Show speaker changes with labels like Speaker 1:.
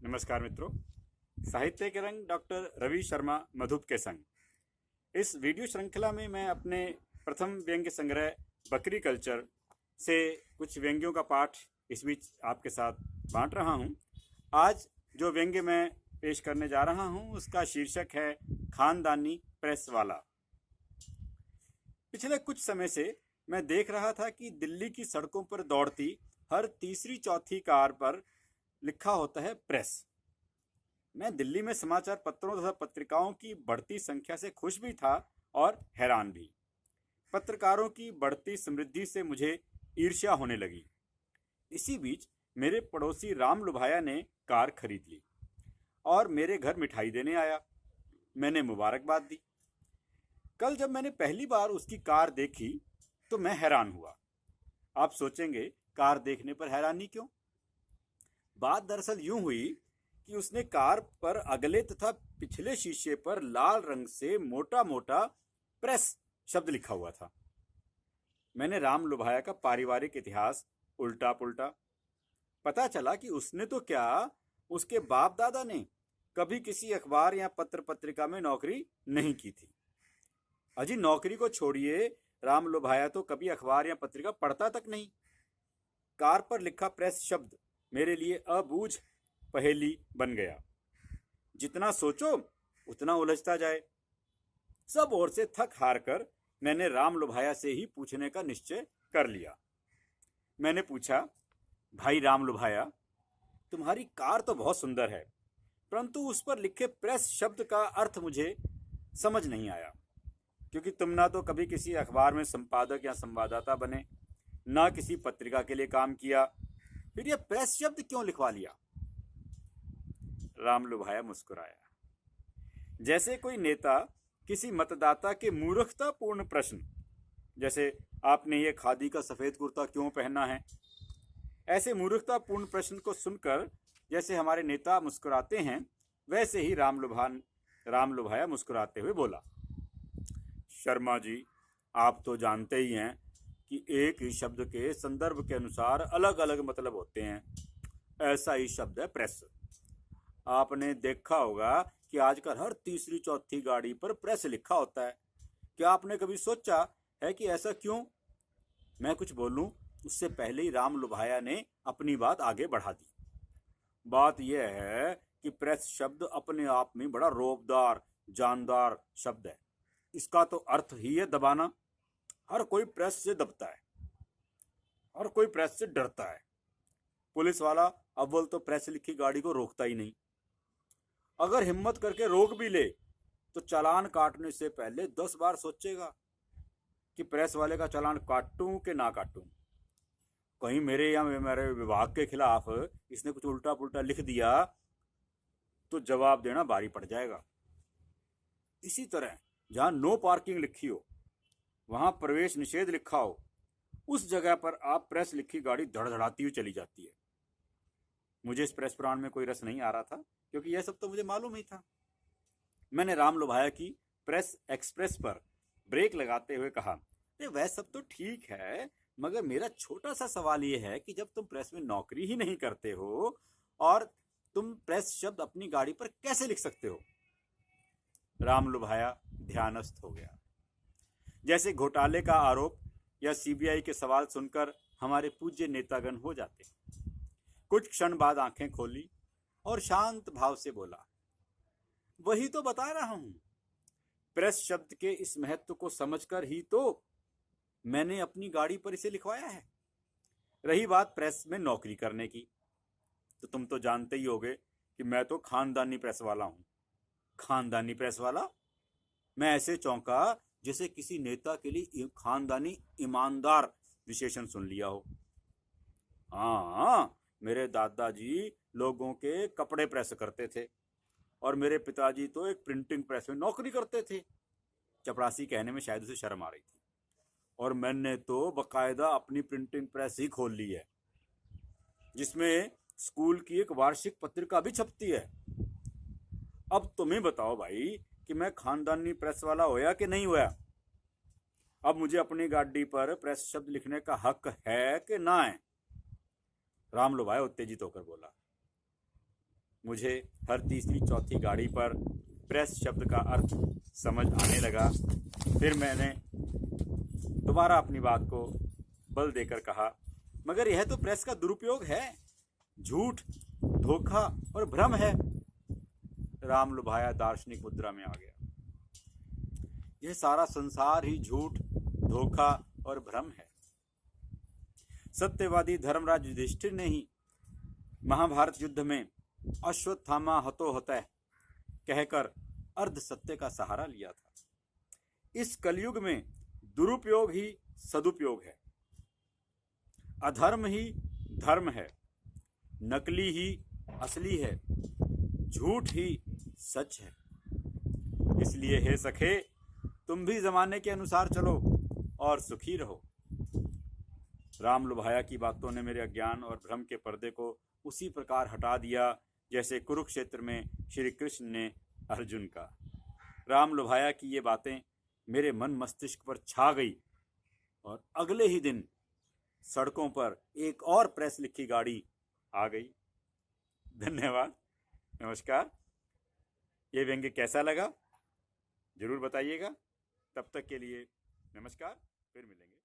Speaker 1: नमस्कार मित्रों। साहित्य के रंग डॉक्टर रवि शर्मा मधुप के संग इस वीडियो श्रृंखला में मैं अपने प्रथम व्यंग्य संग्रह बकरी कल्चर से कुछ व्यंग्यों का पाठ इस बीच आपके साथ बांट रहा हूं। आज जो व्यंग्य मैं पेश करने जा रहा हूं उसका शीर्षक है खानदानी प्रेस वाला। पिछले कुछ समय से मैं देख रहा था कि दिल्ली की सड़कों पर दौड़ती हर तीसरी चौथी कार पर लिखा होता है प्रेस। मैं दिल्ली में समाचार पत्रों तथा पत्रिकाओं की बढ़ती संख्या से खुश भी था और हैरान भी। पत्रकारों की बढ़ती समृद्धि से मुझे ईर्ष्या होने लगी। इसी बीच मेरे पड़ोसी राम लुभाया ने कार खरीद ली और मेरे घर मिठाई देने आया। मैंने मुबारकबाद दी। कल जब मैंने पहली बार उसकी कार देखी तो मैं हैरान हुआ। आप सोचेंगे कार देखने पर हैरानी क्यों? बात दरअसल यूं हुई कि उसने कार पर अगले तथा पिछले शीशे पर लाल रंग से मोटा मोटा प्रेस शब्द लिखा हुआ था। मैंने राम लुभाया का पारिवारिक इतिहास उल्टा पुल्टा। पता चला कि उसने तो क्या, उसके बाप दादा ने कभी किसी अखबार या पत्र पत्रिका में नौकरी नहीं की थी। अजी नौकरी को छोड़िए, राम लुभाया तो कभी अखबार या पत्रिका पढ़ता तक नहीं। कार पर लिखा प्रेस शब्द मेरे लिए अबूझ पहेली बन गया। जितना सोचो उतना उलझता जाए। सब ओर से थक हार कर मैंने राम लुभाया से ही पूछने का निश्चय कर लिया। मैंने पूछा, भाई राम लुभाया, तुम्हारी कार तो बहुत सुंदर है, परंतु उस पर लिखे प्रेस शब्द का अर्थ मुझे समझ नहीं आया, क्योंकि तुम ना तो कभी किसी अखबार में संपादक या संवाददाता बने, ना किसी पत्रिका के लिए काम किया, फिर यह प्रेस शब्द क्यों लिखवा लिया? राम लुभाया मुस्कुराया, जैसे कोई नेता किसी मतदाता के मूर्खतापूर्ण प्रश्न, जैसे आपने ये खादी का सफेद कुर्ता क्यों पहना है, ऐसे मूर्खतापूर्ण प्रश्न को सुनकर जैसे हमारे नेता मुस्कुराते हैं, वैसे ही राम लुभाया मुस्कुराते हुए बोला, शर्मा जी, आप तो जानते ही हैं कि एक ही शब्द के संदर्भ के अनुसार अलग अलग मतलब होते हैं। ऐसा ही शब्द है प्रेस। आपने देखा होगा कि आजकल हर तीसरी चौथी गाड़ी पर प्रेस लिखा होता है। क्या आपने कभी सोचा है कि ऐसा क्यों? मैं कुछ बोलूं उससे पहले ही राम लुभाया ने अपनी बात आगे बढ़ा दी। बात यह है कि प्रेस शब्द अपने आप में बड़ा रौबदार जानदार शब्द है। इसका तो अर्थ ही है दबाना। हर कोई प्रेस से दबता है, हर कोई प्रेस से डरता है। पुलिस वाला अव्वल तो प्रेस लिखी गाड़ी को रोकता ही नहीं। अगर हिम्मत करके रोक भी ले तो चालान काटने से पहले 10 बार सोचेगा कि प्रेस वाले का चालान काटूं कि ना काटूं। कहीं मेरे या मेरे विभाग के खिलाफ इसने कुछ उल्टा पुल्टा लिख दिया तो जवाब देना भारी पड़ जाएगा। इसी तरह जहां नो पार्किंग लिखी हो, वहां प्रवेश निषेध लिखा हो, उस जगह पर आप प्रेस लिखी गाड़ी धड़धड़ाती हुई चली जाती है। मुझे इस प्रेस पुराण में कोई रस नहीं आ रहा था, क्योंकि यह सब तो मुझे मालूम ही था। मैंने राम लुभाया की प्रेस एक्सप्रेस पर ब्रेक लगाते हुए कहा, वह सब तो ठीक है, मगर मेरा छोटा सा सवाल यह है कि जब तुम प्रेस में नौकरी ही नहीं करते हो और तुम प्रेस शब्द अपनी गाड़ी पर कैसे लिख सकते हो? राम लुभाया ध्यानस्थ हो गया, जैसे घोटाले का आरोप या सीबीआई के सवाल सुनकर हमारे पूज्य नेतागण हो जाते। कुछ क्षण बाद आंखें खोली और शांत भाव से बोला, वही तो बता रहा हूं, प्रेस शब्द के इस महत्व को समझकर ही तो मैंने अपनी गाड़ी पर इसे लिखवाया है। रही बात प्रेस में नौकरी करने की, तो तुम तो जानते ही होगे कि मैं तो खानदानी प्रेस वाला हूं। खानदानी प्रेस वाला? मैं ऐसे चौंका जैसे किसी नेता के लिए खानदानी ईमानदार विशेषण सुन लिया हो। हाँ, मेरे दादाजी लोगों के कपड़े प्रेस करते थे और मेरे पिताजी तो एक प्रिंटिंग प्रेस में नौकरी करते थे। चपरासी कहने में शायद उसे शर्म आ रही थी। और मैंने तो बकायदा अपनी प्रिंटिंग प्रेस ही खोल ली है, जिसमें स्कूल की एक वार्षिक पत्रिका भी छपती है। अब तुम्हें बताओ भाई कि मैं खानदानी प्रेस वाला होया कि नहीं होया? अब मुझे अपनी गाड़ी पर प्रेस शब्द लिखने का हक है कि ना है? राम लुभाया उत्तेजित होकर बोला, मुझे हर तीसरी चौथी गाड़ी पर प्रेस शब्द का अर्थ समझ आने लगा। फिर मैंने दोबारा अपनी बात को बल देकर कहा, मगर यह तो प्रेस का दुरुपयोग है, झूठ, धोखा और भ्रम है। राम लुभाया दार्शनिक मुद्रा में आ गया। यह सारा संसार ही झूठ, धोखा और भ्रम है। सत्यवादी धर्मराज युधिष्ठिर ने ही महाभारत युद्ध में अश्वत्थामा हतो हतः कहकर अर्ध सत्य का सहारा लिया था। इस कलयुग में दुरुपयोग ही सदुपयोग है, अधर्म ही धर्म है, नकली ही असली है, झूठ ही सच है। इसलिए हे सखे, तुम भी जमाने के अनुसार चलो और सुखी रहो। राम लुभाया की बातों ने मेरे अज्ञान और भ्रम के पर्दे को उसी प्रकार हटा दिया जैसे कुरुक्षेत्र में श्री कृष्ण ने अर्जुन का। राम लुभाया की ये बातें मेरे मन मस्तिष्क पर छा गई और अगले ही दिन सड़कों पर एक और प्रेस लिखी गाड़ी आ गई। धन्यवाद, नमस्कार। ये व्यंग्य कैसा लगा जरूर बताइएगा। तब तक के लिए नमस्कार, फिर मिलेंगे।